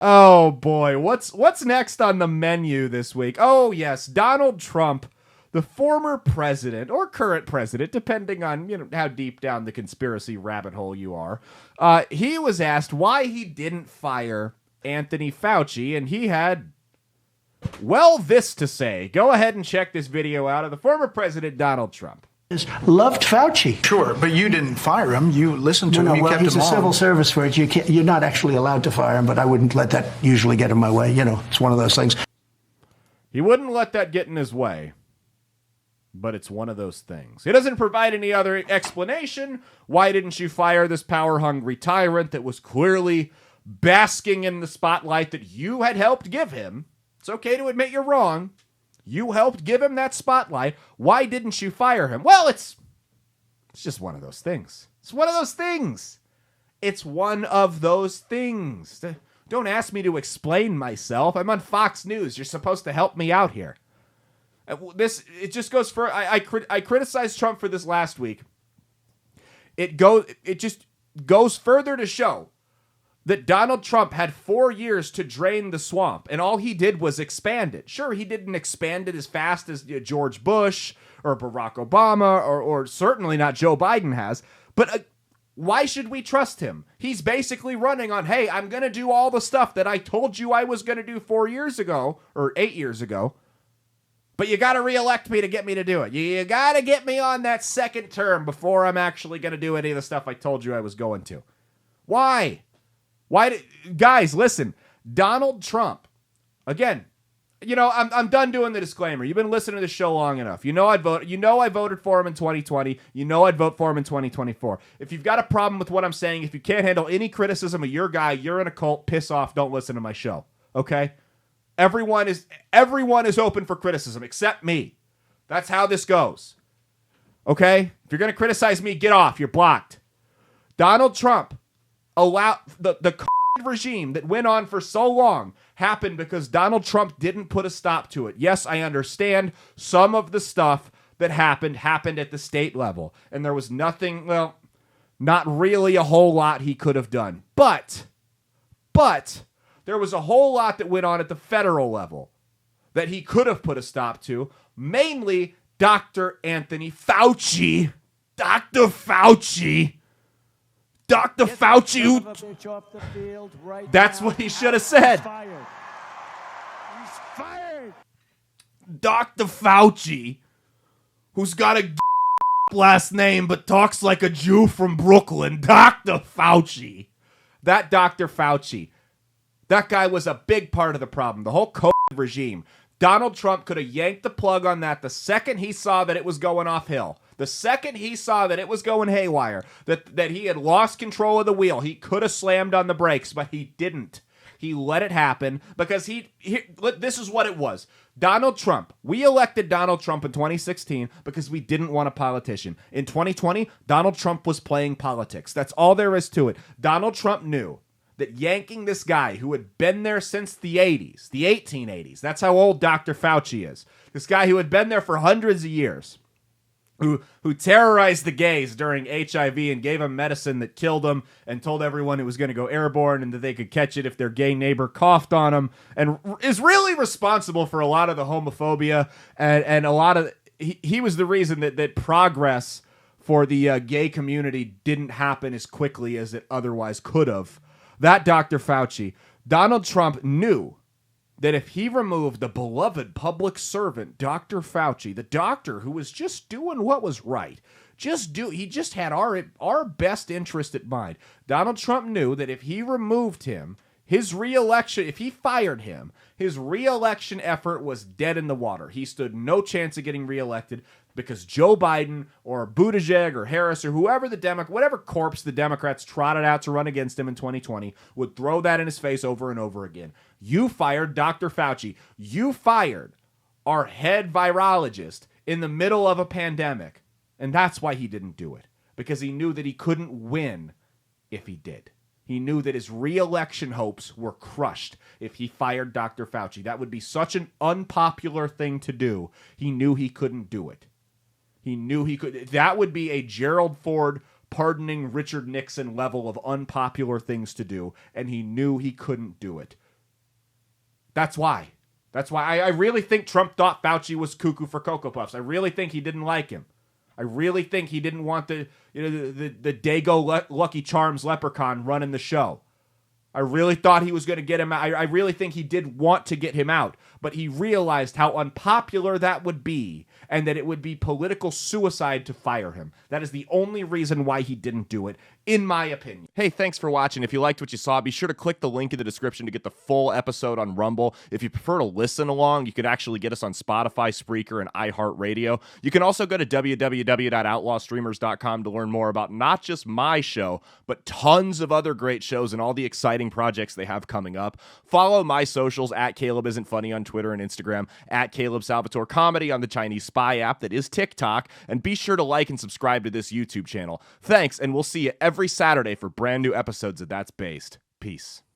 Oh boy, what's next on the menu this week? Oh yes, Donald Trump, the former president or current president, depending on how deep down the conspiracy rabbit hole you are. He was asked why he didn't fire Anthony Fauci, and he had this to say. Go ahead and check this video out of the former president Donald Trump. Loved Fauci. Sure, but you didn't fire him. You listened to him. You kept he's him a on. civil service for it. You're not actually allowed to fire him, but I wouldn't let that usually get in my way. It's one of those things. He wouldn't let that get in his way, but it's one of those things. He doesn't provide any other explanation. Why didn't you fire this power-hungry tyrant that was clearly basking in the spotlight that you had helped give him? It's okay to admit you're wrong. You helped give him that spotlight. Why didn't you fire him? Well, it's just one of those things. It's one of those things. It's one of those things. Don't ask me to explain myself. I'm on Fox News. You're supposed to help me out here. It just goes for. I criticized Trump for this last week. It just goes further to show that Donald Trump had 4 years to drain the swamp, and all he did was expand it. Sure, he didn't expand it as fast as George Bush or Barack Obama or certainly not Joe Biden has, but why should we trust him? He's basically running on, hey, I'm going to do all the stuff that I told you I was going to do 4 years ago or 8 years ago, but you got to reelect me to get me to do it. You got to get me on that second term before I'm actually going to do any of the stuff I told you I was going to. Why? Guys, listen, Donald Trump, again, I'm done doing the disclaimer. You've been listening to this show long enough. I voted for him in 2020. I'd vote for him in 2024. If you've got a problem with what I'm saying, if you can't handle any criticism of your guy, you're in a cult, piss off, don't listen to my show. Okay? Everyone is open for criticism except me. That's how this goes. Okay? If you're going to criticize me, get off. You're blocked. Donald Trump the regime that went on for so long happened because Donald Trump didn't put a stop to it. Yes, I understand some of the stuff that happened at the state level, and there was nothing, not really a whole lot he could have done. But there was a whole lot that went on at the federal level that he could have put a stop to, mainly Dr. Anthony Fauci. Dr. Fauci. Dr. Fauci, that's what he should have said. He's fired. Dr. Fauci, who's got a last name but talks like a Jew from Brooklyn. Dr. Fauci. That Dr. Fauci. That guy was a big part of the problem. The whole COVID regime. Donald Trump could have yanked the plug on that the second he saw that it was going off hill. The second he saw that it was going haywire, that he had lost control of the wheel, he could have slammed on the brakes, but he didn't. He let it happen because this is what it was. Donald Trump. We elected Donald Trump in 2016 because we didn't want a politician. In 2020, Donald Trump was playing politics. That's all there is to it. Donald Trump knew that yanking this guy who had been there since the 80s, the 1880s, that's how old Dr. Fauci is. This guy who had been there for hundreds of years, who terrorized the gays during HIV and gave them medicine that killed them and told everyone it was going to go airborne and that they could catch it if their gay neighbor coughed on them, and is really responsible for a lot of the homophobia and a lot of... He was the reason that progress for the gay community didn't happen as quickly as it otherwise could have. That Dr. Fauci. Donald Trump knew that if he removed the beloved public servant, Dr. Fauci, the doctor who was just doing what was right, he just had our best interest at mind. Donald Trump knew that if he removed him, his reelection, if he fired him, his reelection effort was dead in the water. He stood no chance of getting reelected because Joe Biden or Buttigieg or Harris or whatever corpse the Democrats trotted out to run against him in 2020 would throw that in his face over and over again. You fired Dr. Fauci. You fired our head virologist in the middle of a pandemic. And that's why he didn't do it. Because he knew that he couldn't win if he did. He knew that his re-election hopes were crushed if he fired Dr. Fauci. That would be such an unpopular thing to do. He knew he couldn't do it. He knew he could. That would be a Gerald Ford pardoning Richard Nixon level of unpopular things to do, and he knew he couldn't do it. That's why. I really think Trump thought Fauci was cuckoo for Cocoa Puffs. I really think he didn't like him. I really think he didn't want the Dago Lucky Charms leprechaun running the show. I really thought he was going to get him out. I really think he did want to get him out, but he realized how unpopular that would be and that it would be political suicide to fire him. That is the only reason why he didn't do it, in my opinion. Hey, thanks for watching. If you liked what you saw, be sure to click the link in the description to get the full episode on Rumble. If you prefer to listen along, you could actually get us on Spotify, Spreaker, and iHeartRadio. You can also go to www.outlawstreamers.com to learn more about not just my show, but tons of other great shows and all the exciting projects they have coming up. Follow my socials at Caleb Isn't Funny on Twitter and Instagram, at Caleb Salvatore Comedy on the Chinese Spy app that is TikTok, and be sure to like and subscribe to this YouTube channel. Thanks, and we'll see you every Saturday for brand new episodes of That's Based. Peace.